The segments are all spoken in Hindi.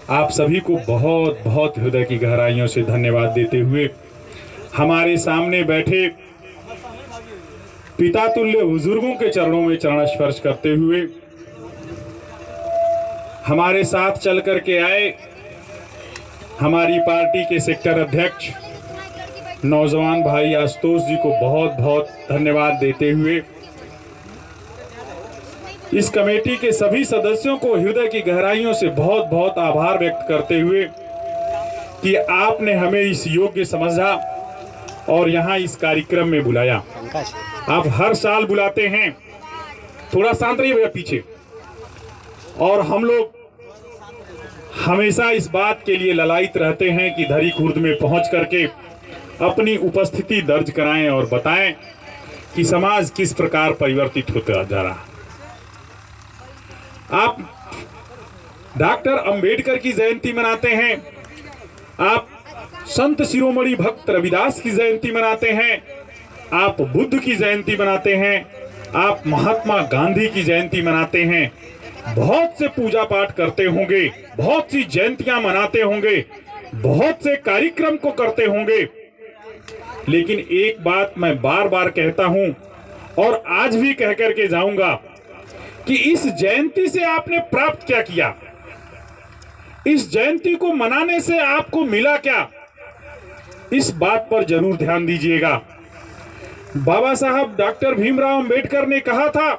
आप सभी को बहुत बहुत हृदय की गहराइयों से धन्यवाद देते हुए हमारे सामने बैठे पिता तुल्य बुजुर्गों के चरणों में चरण स्पर्श करते हुए हमारे साथ चल करके आए हमारी पार्टी के सेक्टर अध्यक्ष नौजवान भाई आशुतोष जी को बहुत बहुत धन्यवाद देते हुए इस कमेटी के सभी सदस्यों को हृदय की गहराइयों से बहुत बहुत आभार व्यक्त करते हुए कि आपने हमें इस योग्य समझा और यहाँ इस कार्यक्रम में बुलाया। आप हर साल बुलाते हैं, थोड़ा शांत रहिए भैया पीछे, और हम लोग हमेशा इस बात के लिए ललायित रहते हैं कि धरी खुर्द में पहुंच करके अपनी उपस्थिति दर्ज कराएं और बताएं कि समाज किस प्रकार परिवर्तित होता जा रहा है। आप डॉक्टर अंबेडकर की जयंती मनाते हैं, आप संत शिरोमणि भक्त रविदास की जयंती मनाते हैं, आप बुद्ध की जयंती मनाते हैं, आप महात्मा गांधी की जयंती मनाते हैं, बहुत से पूजा पाठ करते होंगे, बहुत सी जयंतियां मनाते होंगे, बहुत से कार्यक्रम को करते होंगे, लेकिन एक बात मैं बार बार कहता हूं और आज भी कह करके जाऊंगा कि इस जयंती से आपने प्राप्त क्या किया, इस जयंती को मनाने से आपको मिला क्या, इस बात पर जरूर ध्यान दीजिएगा। बाबा साहब डॉक्टर भीमराव अंबेडकर ने कहा था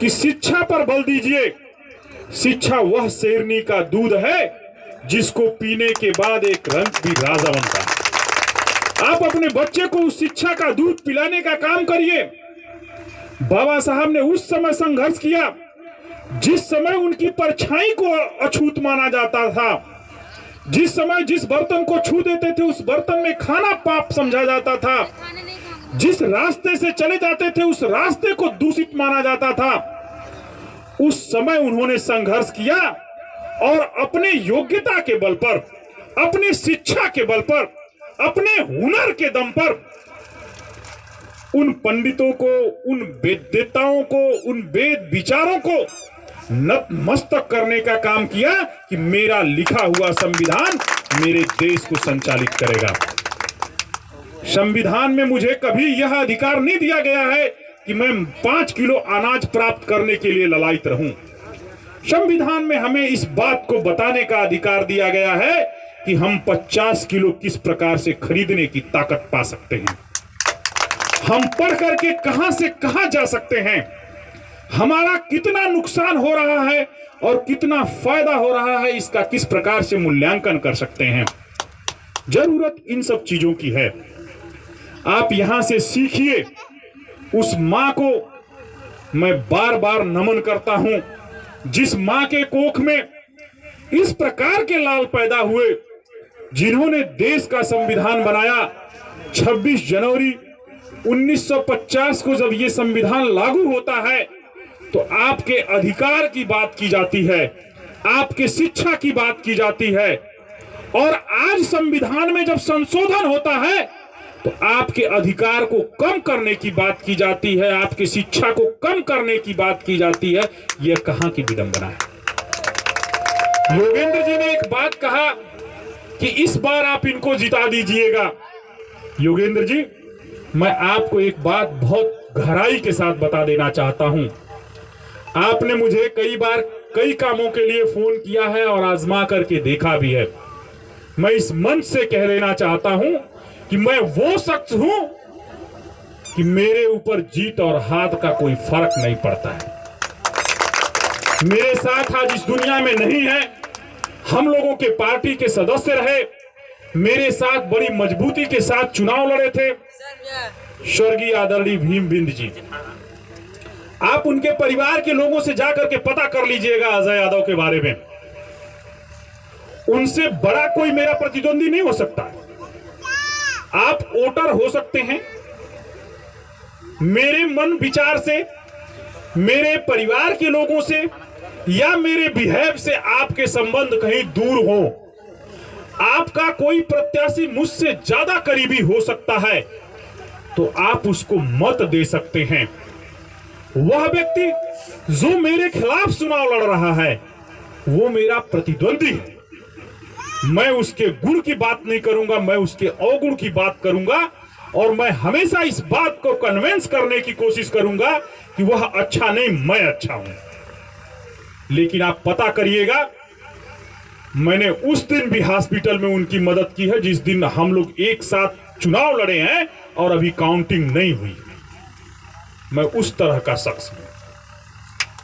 कि शिक्षा पर बल दीजिए, शिक्षा वह शेरनी का दूध है जिसको पीने के बाद एक रंग भी राजा बनता है। आप अपने बच्चे को उस शिक्षा का दूध पिलाने का काम करिए। बाबा साहब ने उस समय संघर्ष किया जिस समय उनकी परछाई को अछूत माना जाता था, जिस समय जिस बर्तन को छू देते थे उस बर्तन में खाना पाप समझा जाता था, जिस रास्ते से चले जाते थे उस रास्ते को दूषित माना जाता था। उस समय उन्होंने संघर्ष किया और अपने योग्यता के बल पर, अपने शिक्षा के बल पर, अपने हुनर के दम पर उन पंडितों को, उन वेदताओं को, उन वेद विचारों को नतमस्तक करने का काम किया कि मेरा लिखा हुआ संविधान मेरे देश को संचालित करेगा। संविधान में मुझे कभी यह अधिकार नहीं दिया गया है कि मैं 5 किलो अनाज प्राप्त करने के लिए ललायित रहूं। संविधान में हमें इस बात को बताने का अधिकार दिया गया है कि हम 50 किलो किस प्रकार से खरीदने की ताकत पा सकते हैं, हम पढ़ करके कहां से कहां जा सकते हैं, हमारा कितना नुकसान हो रहा है और कितना फायदा हो रहा है, इसका किस प्रकार से मूल्यांकन कर सकते हैं। जरूरत इन सब चीजों की है। आप यहां से सीखिए। उस मां को मैं बार बार नमन करता हूं जिस मां के कोख में इस प्रकार के लाल पैदा हुए, जिन्होंने देश का संविधान बनाया। 26 जनवरी 1950 को जब यह संविधान लागू होता है तो आपके अधिकार की बात की जाती है, आपके शिक्षा की बात की जाती है, और आज संविधान में जब संशोधन होता है तो आपके अधिकार को कम करने की बात की जाती है, आपकी शिक्षा को कम करने की बात की जाती है। यह कहां की विडंबना है। योगेंद्र जी ने एक बात कहा कि इस बार आप इनको जिता दीजिएगा। योगेंद्र जी, मैं आपको एक बात बहुत गहराई के साथ बता देना चाहता हूं। आपने मुझे कई बार कई कामों के लिए फोन किया है और आजमा करके देखा भी है। मैं इस मंच से कह देना चाहता हूं कि मैं वो शख्स हूं कि मेरे ऊपर जीत और हाथ का कोई फर्क नहीं पड़ता है। मेरे साथ आज इस दुनिया में नहीं है, हम लोगों के पार्टी के सदस्य रहे, मेरे साथ बड़ी मजबूती के साथ चुनाव लड़े थे स्वर्गीय आदरणीय भीम बिंद जी। आप उनके परिवार के लोगों से जाकर के पता कर लीजिएगा अजय यादव के बारे में। उनसे बड़ा कोई मेरा प्रतिद्वंदी नहीं हो सकता। आप वोटर हो सकते हैं, मेरे मन विचार से, मेरे परिवार के लोगों से या मेरे बिहेव से आपके संबंध कहीं दूर हो, आपका कोई प्रत्याशी मुझसे ज्यादा करीबी हो सकता है, तो आप उसको मत दे सकते हैं। वह व्यक्ति जो मेरे खिलाफ चुनाव लड़ रहा है, वो मेरा प्रतिद्वंदी है। मैं उसके गुण की बात नहीं करूंगा, मैं उसके अवगुण की बात करूंगा, और मैं हमेशा इस बात को कन्विंस करने की कोशिश करूंगा कि वह अच्छा नहीं, मैं अच्छा हूं। लेकिन आप पता करिएगा, मैंने उस दिन भी हॉस्पिटल में उनकी मदद की है जिस दिन हम लोग एक साथ चुनाव लड़े हैं और अभी काउंटिंग नहीं हुई। मैं उस तरह का शख्स हूं।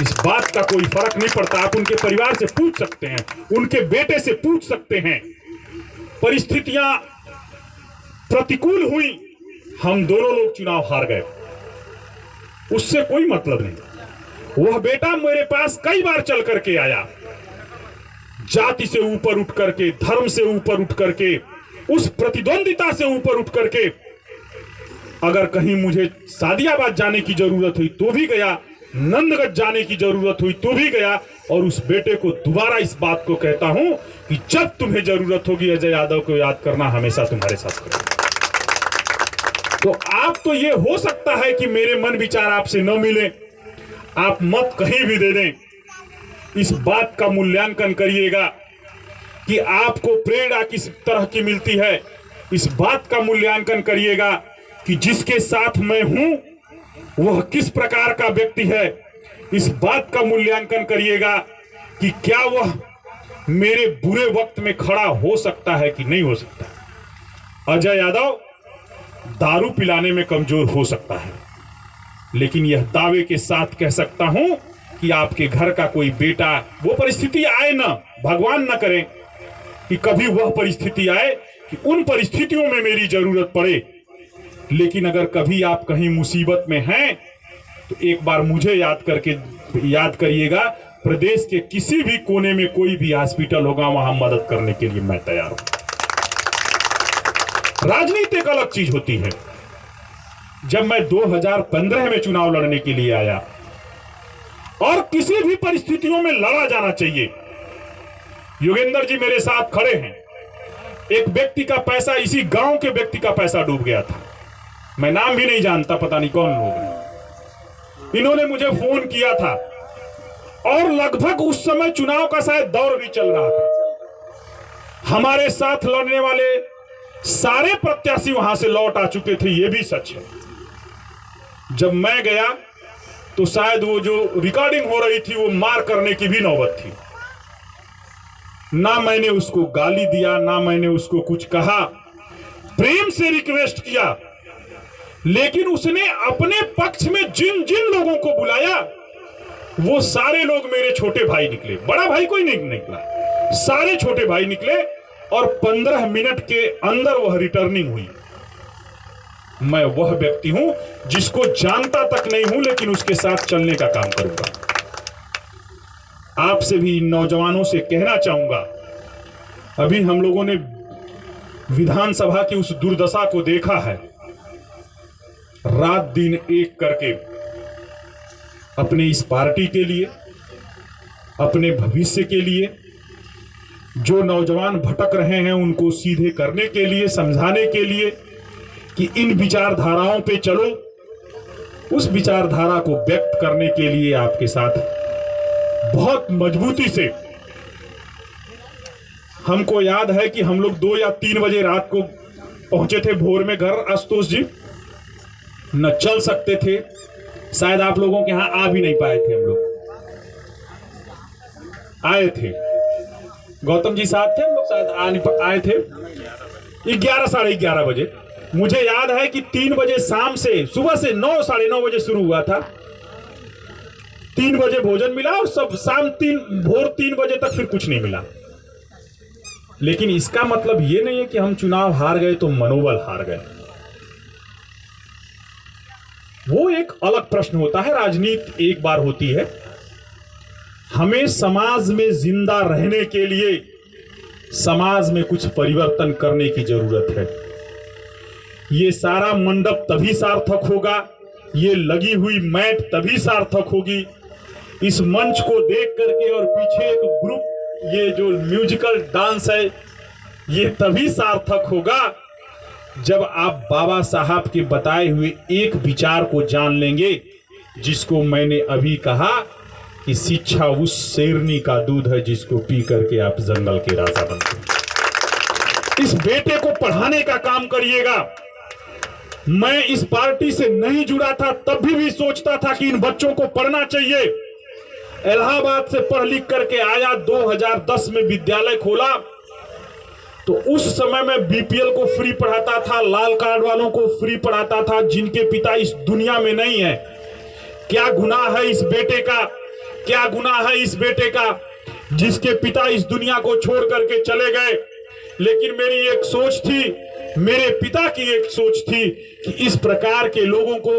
इस बात का कोई फर्क नहीं पड़ता। आप उनके परिवार से पूछ सकते हैं, उनके बेटे से पूछ सकते हैं। परिस्थितियां प्रतिकूल हुई, हम दोनों लोग चुनाव हार गए, उससे कोई मतलब नहीं। वह बेटा मेरे पास कई बार चल करके आया, जाति से ऊपर उठ करके, धर्म से ऊपर उठ करके, उस प्रतिद्वंदिता से ऊपर उठ करके। अगर कहीं मुझे सादियाबाद जाने की जरूरत हुई तो भी गया, नंदगढ़ जाने की जरूरत हुई तो भी गया। और उस बेटे को दोबारा इस बात को कहता हूं कि जब तुम्हें जरूरत होगी अजय यादव को याद करना, हमेशा तुम्हारे साथ करूंगा। तो आप तो ये हो सकता है कि मेरे मन विचार आपसे न मिले, आप मत कहीं भी दे दें, इस बात का मूल्यांकन करिएगा कि आपको प्रेरणा किस तरह की मिलती है। इस बात का मूल्यांकन करिएगा कि जिसके साथ मैं हूं वह किस प्रकार का व्यक्ति है। इस बात का मूल्यांकन करिएगा कि क्या वह मेरे बुरे वक्त में खड़ा हो सकता है कि नहीं हो सकता। अजय यादव दारू पिलाने में कमजोर हो सकता है, लेकिन यह दावे के साथ कह सकता हूं कि आपके घर का कोई बेटा, वो परिस्थिति आए ना, भगवान ना करे कि कभी वह परिस्थिति आए कि उन परिस्थितियों में मेरी जरूरत पड़े, लेकिन अगर कभी आप कहीं मुसीबत में हैं तो एक बार मुझे याद करिएगा। प्रदेश के किसी भी कोने में कोई भी हॉस्पिटल होगा, वहां मदद करने के लिए मैं तैयार हूं। राजनीति एक अलग चीज होती है। जब मैं 2015 में चुनाव लड़ने के लिए आया, और किसी भी परिस्थितियों में लड़ा जाना चाहिए, योगेंद्र जी मेरे साथ खड़े हैं। एक व्यक्ति का पैसा, इसी गांव के व्यक्ति का पैसा डूब गया था, मैं नाम भी नहीं जानता, पता नहीं कौन लोग हैं। इन्होंने मुझे फोन किया था, और लगभग उस समय चुनाव का शायद दौर भी चल रहा था। हमारे साथ लड़ने वाले सारे प्रत्याशी वहां से लौट आ चुके थे, यह भी सच है। जब मैं गया तो शायद वो जो रिकॉर्डिंग हो रही थी वो मार करने की भी नौबत थी। ना मैंने उसको गाली दिया, ना मैंने उसको कुछ कहा, प्रेम से रिक्वेस्ट किया, लेकिन उसने अपने पक्ष में जिन जिन लोगों को बुलाया वो सारे लोग मेरे छोटे भाई निकले। बड़ा भाई कोई नहीं निकला, सारे छोटे भाई निकले, और 15 मिनट के अंदर वह रिटर्निंग हुई। मैं वह व्यक्ति हूं जिसको जानता तक नहीं हूं, लेकिन उसके साथ चलने का काम करूंगा। आपसे भी, नौजवानों से कहना चाहूंगा, अभी हम लोगों ने विधानसभा की उस दुर्दशा को देखा है। रात दिन एक करके अपने इस पार्टी के लिए, अपने भविष्य के लिए, जो नौजवान भटक रहे हैं उनको सीधे करने के लिए, समझाने के लिए कि इन विचारधाराओं पे चलो, उस विचारधारा को व्यक्त करने के लिए आपके साथ बहुत मजबूती से। हमको याद है कि हम लोग 2 या 3 बजे रात को पहुंचे थे भोर में घर। आशुतोष जी न चल सकते थे, शायद आप लोगों के यहां आ भी नहीं पाए थे। हम लोग आए थे, गौतम जी साथ थे, हम लोग शायद आए थे 11 साढ़े 11 बजे। मुझे याद है कि 3 बजे शाम से, सुबह से 9 साढ़े 9 बजे शुरू हुआ था, 3 बजे भोजन मिला, और सब शाम भोर 3 बजे तक फिर कुछ नहीं मिला। लेकिन इसका मतलब यह नहीं है कि हम चुनाव हार गए तो मनोबल हार गए। वो एक अलग प्रश्न होता है। राजनीति एक बार होती है। हमें समाज में जिंदा रहने के लिए समाज में कुछ परिवर्तन करने की जरूरत है। ये सारा मंडप तभी सार्थक होगा, ये लगी हुई मैट तभी सार्थक होगी, इस मंच को देख करके, और पीछे एक ग्रुप, ये जो म्यूजिकल डांस है, ये तभी सार्थक होगा जब आप बाबा साहब के बताए हुए एक विचार को जान लेंगे, जिसको मैंने अभी कहा कि शिक्षा उस शेरनी का दूध है जिसको पी करके आप जंगल के राजा बनते हैं। इस बेटे को पढ़ाने का काम करिएगा। मैं इस पार्टी से नहीं जुड़ा था, तब भी सोचता था कि इन बच्चों को पढ़ना चाहिए। इलाहाबाद से पढ़ लिख करके आया, 2010 में विद्यालय खोला, तो उस समय में बीपीएल को फ्री पढ़ाता था, लाल कार्ड वालों को फ्री पढ़ाता था, जिनके पिता इस दुनिया में नहीं है। क्या गुनाह है इस बेटे का, क्या गुनाह है इस बेटे का जिसके पिता इस दुनिया को छोड़ करके चले गए। लेकिन मेरी एक सोच थी, मेरे पिता की एक सोच थी कि इस प्रकार के लोगों को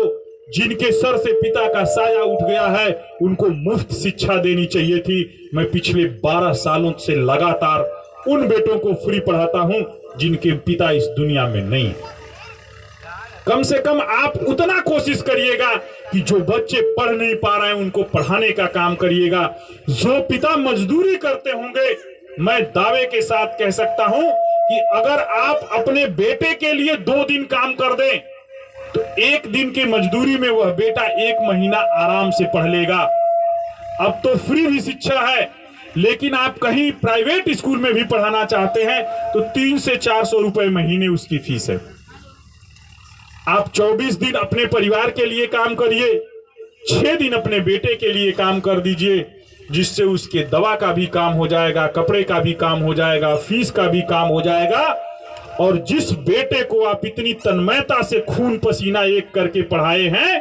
जिनके सर से पिता का साया उठ गया है, उनको मुफ्त शिक्षा देनी चाहिए थी। मैं पिछले 12 सालों से लगातार उन बेटों को फ्री पढ़ाता हूं जिनके पिता इस दुनिया में नहीं है। कम से कम आप उतना कोशिश करिएगा कि जो बच्चे पढ़ नहीं पा रहे हैं उनको पढ़ाने का काम करिएगा। जो पिता मजदूरी करते होंगे, मैं दावे के साथ कह सकता हूं कि अगर आप अपने बेटे के लिए 2 दिन काम कर दें तो 1 दिन की मजदूरी में वह बेटा 1 महीना आराम से पढ़ लेगा। अब तो फ्री भी शिक्षा है, लेकिन आप कहीं प्राइवेट स्कूल में भी पढ़ाना चाहते हैं तो 300 से 400 रुपए महीने उसकी फीस है। आप 24 दिन अपने परिवार के लिए काम करिए, 6 दिन अपने बेटे के लिए काम कर दीजिए, जिससे उसके दवा का भी काम हो जाएगा, कपड़े का भी काम हो जाएगा, फीस का भी काम हो जाएगा। और जिस बेटे को आप इतनी तन्मयता से खून पसीना एक करके पढ़ाए हैं,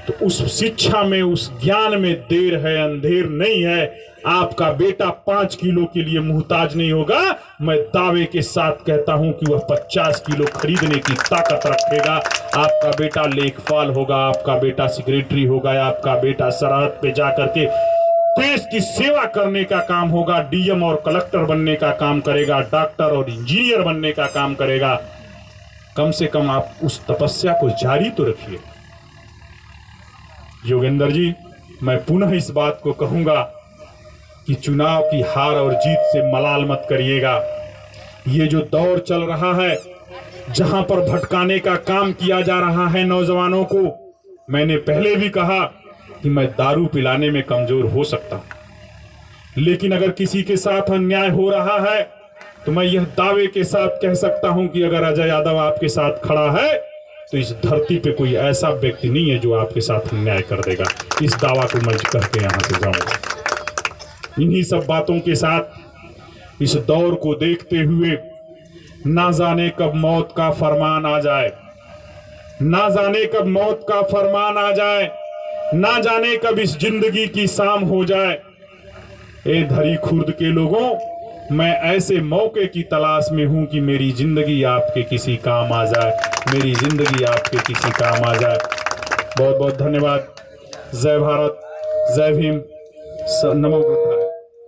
तो उस शिक्षा में, उस ज्ञान में देर है, अंधेर नहीं है। आपका बेटा 5 किलो के लिए मुहताज नहीं होगा। मैं दावे के साथ कहता हूं कि वह 50 किलो खरीदने की ताकत रखेगा। आपका बेटा लेखपाल होगा, आपका बेटा सेक्रेटरी होगा, आपका बेटा सरहद पे जाकर के देश की सेवा करने का काम होगा, डीएम और कलेक्टर बनने का काम करेगा, डॉक्टर और इंजीनियर बनने का काम करेगा। कम से कम आप उस तपस्या को जारी तो रखिए। योगेंद्र जी, मैं पुनः इस बात को कहूंगा कि चुनाव की हार और जीत से मलाल मत करिएगा। ये जो दौर चल रहा है, जहां पर भटकाने का काम किया जा रहा है नौजवानों को, मैंने पहले भी कहा कि मैं दारू पिलाने में कमजोर हो सकता, लेकिन अगर किसी के साथ अन्याय हो रहा है तो मैं यह दावे के साथ कह सकता हूं कि अगर अजय यादव आपके साथ खड़ा है तो इस धरती पे कोई ऐसा व्यक्ति नहीं है जो आपके साथ अन्याय कर देगा। इस दावा को मैं करके यहां से जाऊंगा। इन्हीं सब बातों के साथ इस दौर को देखते हुए, ना जाने कब मौत का फरमान आ जाए, ना जाने कब मौत का फरमान आ जाए, ना जाने कब इस जिंदगी की शाम हो जाए। ए धरी खुर्द के लोगों, मैं ऐसे मौके की तलाश में हूं कि मेरी जिंदगी आपके किसी काम आ जाए, मेरी जिंदगी आपके किसी काम आ जाए। बहुत बहुत धन्यवाद। जय भारत, जय भीम, नमो बुद्धाय।